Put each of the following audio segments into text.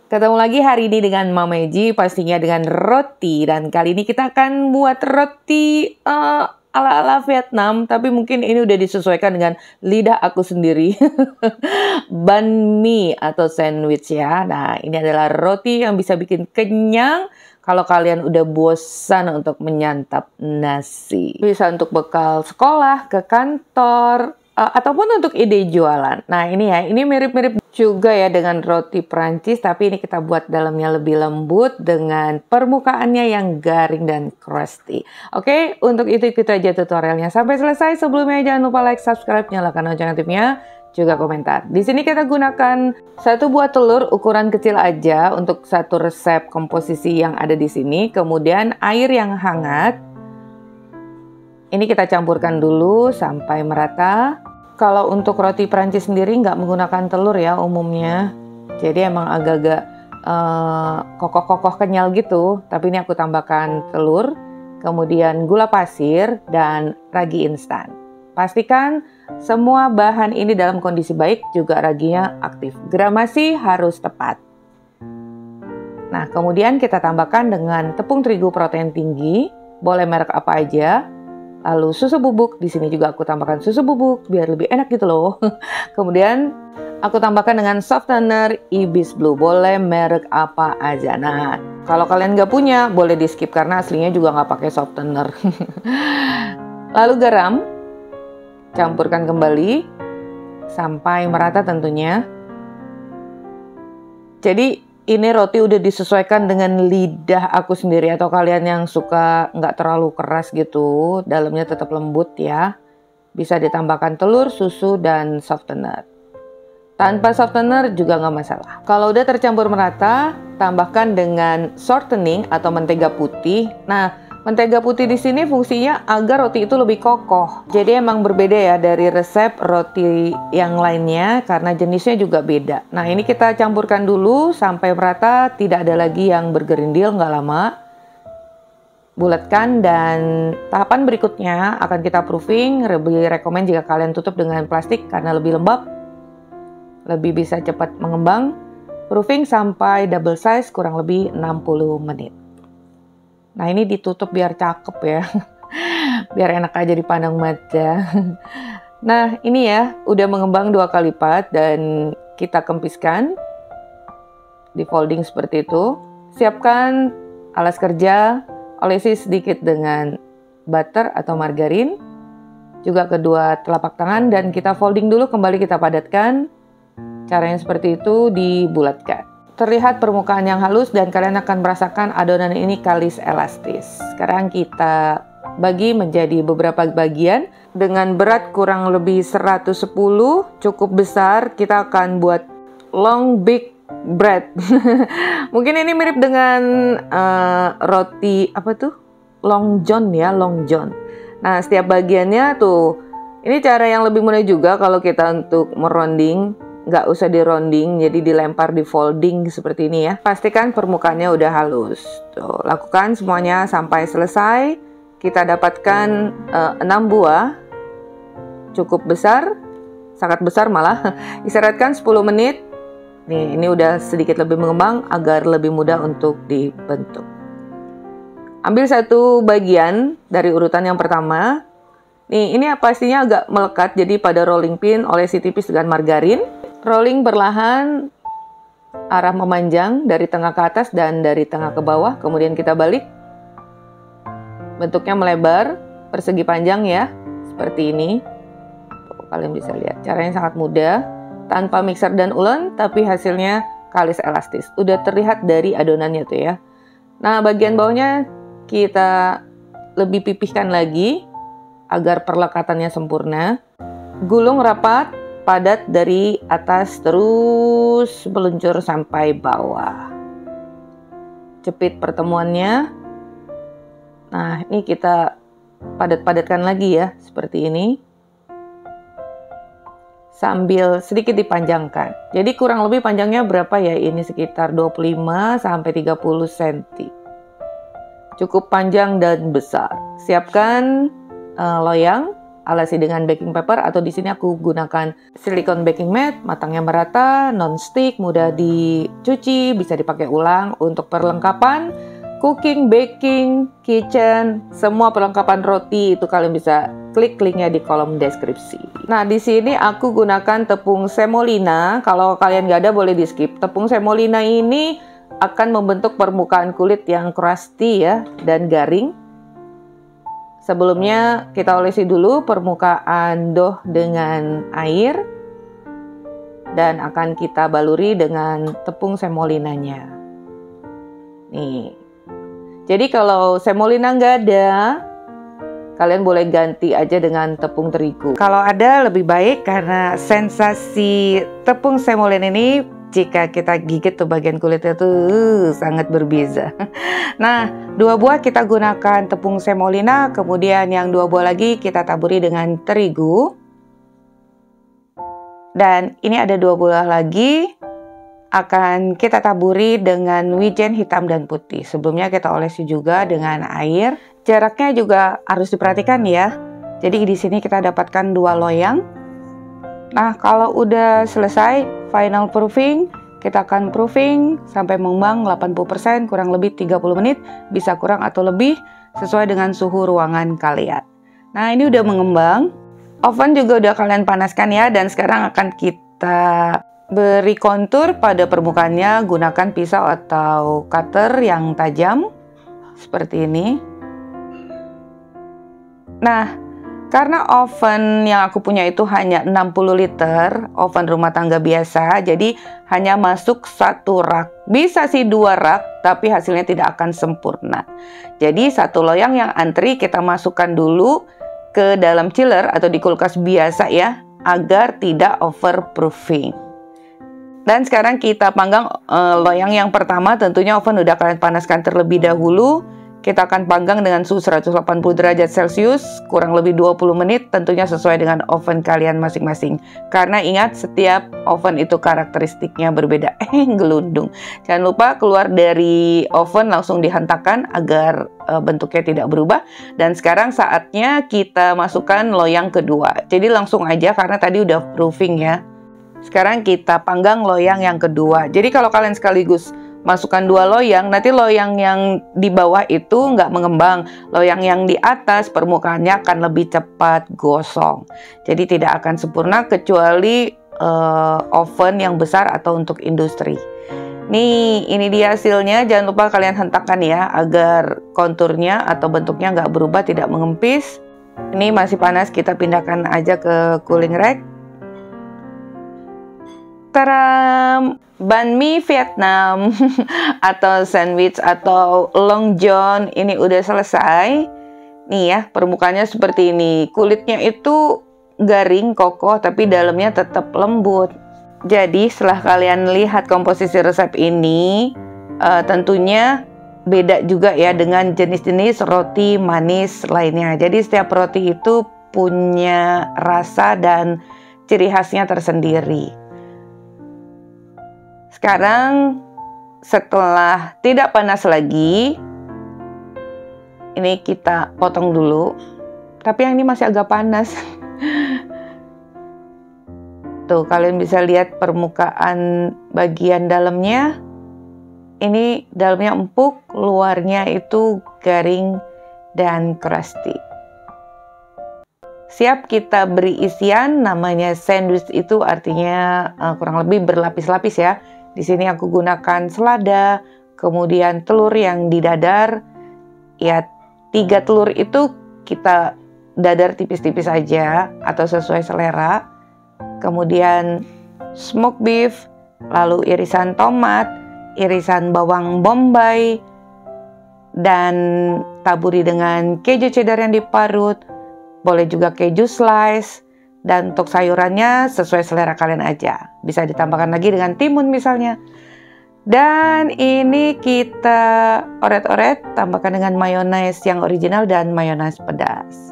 Ketemu lagi hari ini dengan Mama Eji, pastinya dengan roti. Dan kali ini kita akan buat roti ala-ala Vietnam, tapi mungkin ini udah disesuaikan dengan lidah aku sendiri. Banh mi atau sandwich ya. Nah, ini adalah roti yang bisa bikin kenyang kalau kalian udah bosan untuk menyantap nasi. Bisa untuk bekal sekolah, ke kantor, ataupun untuk ide jualan. Nah ini ya, ini mirip-mirip juga ya dengan roti Prancis, tapi ini kita buat dalamnya lebih lembut dengan permukaannya yang garing dan crusty. Oke, untuk itu kita aja tutorialnya sampai selesai. Sebelumnya jangan lupa like, subscribe, nyalakan lonceng aktifnya, juga komentar. Di sini kita gunakan satu buah telur ukuran kecil aja untuk satu resep komposisi yang ada di sini. Kemudian air yang hangat. Ini kita campurkan dulu sampai merata. Kalau untuk roti Prancis sendiri nggak menggunakan telur ya umumnya. Jadi emang agak-agak kokoh-kokoh kenyal gitu. Tapi ini aku tambahkan telur, kemudian gula pasir, dan ragi instan. Pastikan semua bahan ini dalam kondisi baik, juga raginya aktif. Gramasi harus tepat. Nah, kemudian kita tambahkan dengan tepung terigu protein tinggi, boleh merek apa aja. Lalu susu bubuk, di sini juga aku tambahkan susu bubuk biar lebih enak gitu loh. Kemudian aku tambahkan dengan softener Ibis Blue, boleh merek apa aja. Nah, kalau kalian nggak punya, boleh di skip karena aslinya juga nggak pakai softener. Lalu garam, campurkan kembali sampai merata tentunya. Jadi ini roti udah disesuaikan dengan lidah aku sendiri, atau kalian yang suka nggak terlalu keras gitu, dalamnya tetap lembut ya. Bisa ditambahkan telur, susu, dan softener. Tanpa softener juga nggak masalah. Kalau udah tercampur merata, tambahkan dengan shortening atau mentega putih. Nah, mentega putih di sini fungsinya agar roti itu lebih kokoh. Jadi emang berbeda ya dari resep roti yang lainnya karena jenisnya juga beda. Nah ini kita campurkan dulu sampai merata, tidak ada lagi yang bergerindil, nggak lama. Bulatkan, dan tahapan berikutnya akan kita proofing. Lebih rekomen jika kalian tutup dengan plastik karena lebih lembab, lebih bisa cepat mengembang. Proofing sampai double size kurang lebih 60 menit. Nah ini ditutup biar cakep ya, biar enak aja dipandang mata. Nah ini ya, udah mengembang 2 kali lipat dan kita kempiskan, di folding seperti itu. Siapkan alas kerja, olesi sedikit dengan butter atau margarin, juga kedua telapak tangan, dan kita folding dulu, kembali kita padatkan. Caranya seperti itu, dibulatkan. Terlihat permukaan yang halus dan kalian akan merasakan adonan ini kalis elastis. Sekarang kita bagi menjadi beberapa bagian dengan berat kurang lebih 110, cukup besar. Kita akan buat long big bread. Mungkin ini mirip dengan roti apa tuh? Long john ya, long john. Nah, setiap bagiannya tuh, ini cara yang lebih mudah juga kalau kita untuk meronding. Nggak usah dironding, jadi dilempar di folding seperti ini ya. Pastikan permukaannya udah halus. Tuh, lakukan semuanya sampai selesai. Kita dapatkan 6 buah, cukup besar, sangat besar malah. Istirahatkan 10 menit. Nih, ini udah sedikit lebih mengembang agar lebih mudah untuk dibentuk. Ambil satu bagian dari urutan yang pertama. Nih, ini pastinya agak melekat, jadi pada rolling pin olesi tipis dengan margarin. Rolling perlahan, arah memanjang dari tengah ke atas dan dari tengah ke bawah. Kemudian kita balik. Bentuknya melebar, persegi panjang ya, seperti ini. Tuh, kalian bisa lihat, caranya sangat mudah. Tanpa mixer dan ulen, tapi hasilnya kalis elastis. Udah terlihat dari adonannya tuh ya. Nah, bagian bawahnya kita lebih pipihkan lagi, agar perlekatannya sempurna. Gulung rapat, padat dari atas terus meluncur sampai bawah. Jepit pertemuannya. Nah, ini kita padat-padatkan lagi ya, seperti ini. Sambil sedikit dipanjangkan. Jadi kurang lebih panjangnya berapa ya? Ini sekitar 25 sampai 30 cm. Cukup panjang dan besar. Siapkan loyang. alasi dengan baking paper atau di sini aku gunakan silikon baking mat, matangnya merata, non-stick, mudah dicuci, bisa dipakai ulang. Untuk perlengkapan cooking, baking, kitchen, semua perlengkapan roti itu kalian bisa klik linknya di kolom deskripsi. Nah, di sini aku gunakan tepung semolina. Kalau kalian nggak ada boleh di skip. Tepung semolina ini akan membentuk permukaan kulit yang crusty ya dan garing. Sebelumnya kita olesi dulu permukaan dough dengan air dan akan kita baluri dengan tepung semolinanya. Nih. Jadi kalau semolina nggak ada, kalian boleh ganti aja dengan tepung terigu. Kalau ada lebih baik karena sensasi tepung semolina ini jika kita gigit tuh bagian kulitnya tuh sangat berbeza. Nah, 2 buah kita gunakan tepung semolina, kemudian yang 2 buah lagi kita taburi dengan terigu. Dan ini ada 2 buah lagi akan kita taburi dengan wijen hitam dan putih. Sebelumnya kita olesi juga dengan air. Jaraknya juga harus diperhatikan ya. Jadi di sini kita dapatkan 2 loyang. Nah, kalau udah selesai final proofing, kita akan proofing sampai mengembang 80%, kurang lebih 30 menit, bisa kurang atau lebih sesuai dengan suhu ruangan kalian. Nah, ini udah mengembang. Oven juga udah kalian panaskan ya, dan sekarang akan kita beri kontur pada permukaannya, gunakan pisau atau cutter yang tajam seperti ini. Nah, karena oven yang aku punya itu hanya 60 liter, oven rumah tangga biasa, jadi hanya masuk 1 rak. Bisa sih 2 rak, tapi hasilnya tidak akan sempurna. Jadi 1 loyang yang antri kita masukkan dulu ke dalam chiller atau di kulkas biasa ya, agar tidak overproofing. Dan sekarang kita panggang loyang yang pertama, tentunya oven udah kalian panaskan terlebih dahulu. Kita akan panggang dengan suhu 180 derajat Celcius, kurang lebih 20 menit, tentunya sesuai dengan oven kalian masing-masing. Karena ingat, setiap oven itu karakteristiknya berbeda. Gelundung. Jangan lupa keluar dari oven langsung dihentakkan agar bentuknya tidak berubah. Dan sekarang saatnya kita masukkan loyang kedua. Jadi langsung aja karena tadi udah proofing ya. Sekarang kita panggang loyang yang kedua. Jadi kalau kalian sekaligus masukkan 2 loyang, nanti loyang yang di bawah itu nggak mengembang. Loyang yang di atas permukaannya akan lebih cepat gosong. Jadi tidak akan sempurna kecuali oven yang besar atau untuk industri. Nih, ini dia hasilnya. Jangan lupa kalian hentakkan ya, agar konturnya atau bentuknya nggak berubah, tidak mengempis. Ini masih panas, kita pindahkan aja ke cooling rack. Taram! Banh mi Vietnam atau sandwich atau long john ini udah selesai. Nih ya, permukaannya seperti ini. Kulitnya itu garing, kokoh, tapi dalamnya tetap lembut. Jadi setelah kalian lihat komposisi resep ini, tentunya beda juga ya dengan jenis-jenis roti manis lainnya. Jadi setiap roti itu punya rasa dan ciri khasnya tersendiri. Sekarang setelah tidak panas lagi, ini kita potong dulu. Tapi yang ini masih agak panas. Tuh, kalian bisa lihat permukaan bagian dalamnya. Ini dalamnya empuk, luarnya itu garing dan crusty. Siap kita beri isian, namanya sandwich itu artinya kurang lebih berlapis-lapis ya. Di sini aku gunakan selada, kemudian telur yang didadar. Ya, 3 telur itu kita dadar tipis-tipis aja atau sesuai selera. Kemudian smoked beef, lalu irisan tomat, irisan bawang bombay, dan taburi dengan keju cheddar yang diparut. Boleh juga keju slice. Dan untuk sayurannya sesuai selera kalian aja. Bisa ditambahkan lagi dengan timun misalnya. Dan ini kita oret-oret, tambahkan dengan mayones yang original dan mayones pedas.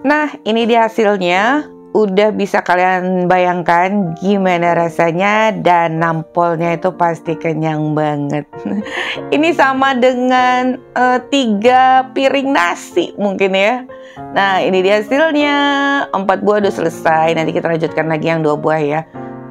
Nah, ini dia hasilnya. udah bisa kalian bayangkan gimana rasanya, dan nampolnya itu pasti kenyang banget. Ini sama dengan 3 piring nasi mungkin ya. Nah, ini dia hasilnya. 4 buah udah selesai. Nanti kita lanjutkan lagi yang 2 buah ya.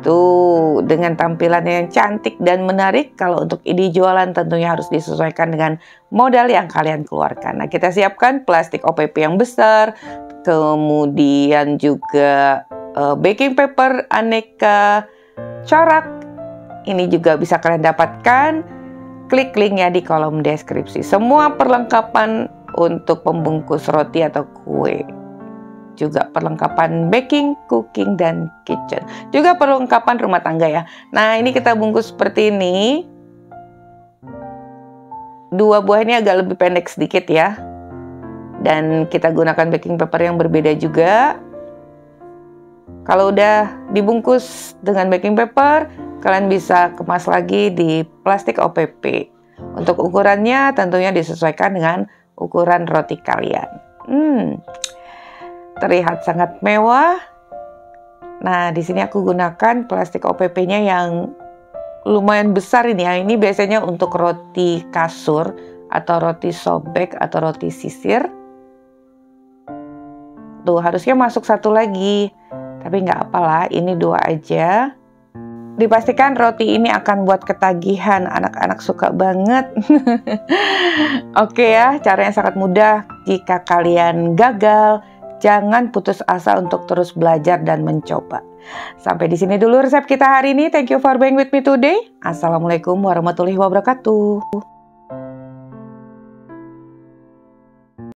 Tuh, dengan tampilan yang cantik dan menarik. Kalau untuk ide jualan tentunya harus disesuaikan dengan modal yang kalian keluarkan. Nah, kita siapkan plastik OPP yang besar, kemudian juga baking paper aneka corak. Ini juga bisa kalian dapatkan. Klik linknya di kolom deskripsi. Semua perlengkapan untuk pembungkus roti atau kue. Juga perlengkapan baking, cooking, dan kitchen. Juga perlengkapan rumah tangga ya. Nah, ini kita bungkus seperti ini. 2 buah ini agak lebih pendek sedikit ya. Dan kita gunakan baking paper yang berbeda juga. Kalau udah dibungkus dengan baking paper, kalian bisa kemas lagi di plastik OPP. Untuk ukurannya tentunya disesuaikan dengan ukuran roti kalian. Terlihat sangat mewah. Nah, di sini aku gunakan plastik OPP-nya yang lumayan besar ini ya. Ini biasanya untuk roti kasur atau roti sobek atau roti sisir. Tuh, harusnya masuk 1 lagi. Tapi nggak apalah, ini 2 aja. Dipastikan roti ini akan buat ketagihan. Anak-anak suka banget. Oke ya, caranya sangat mudah. Jika kalian gagal, jangan putus asa untuk terus belajar dan mencoba. Sampai di sini dulu resep kita hari ini. Thank you for being with me today. Assalamualaikum warahmatullahi wabarakatuh.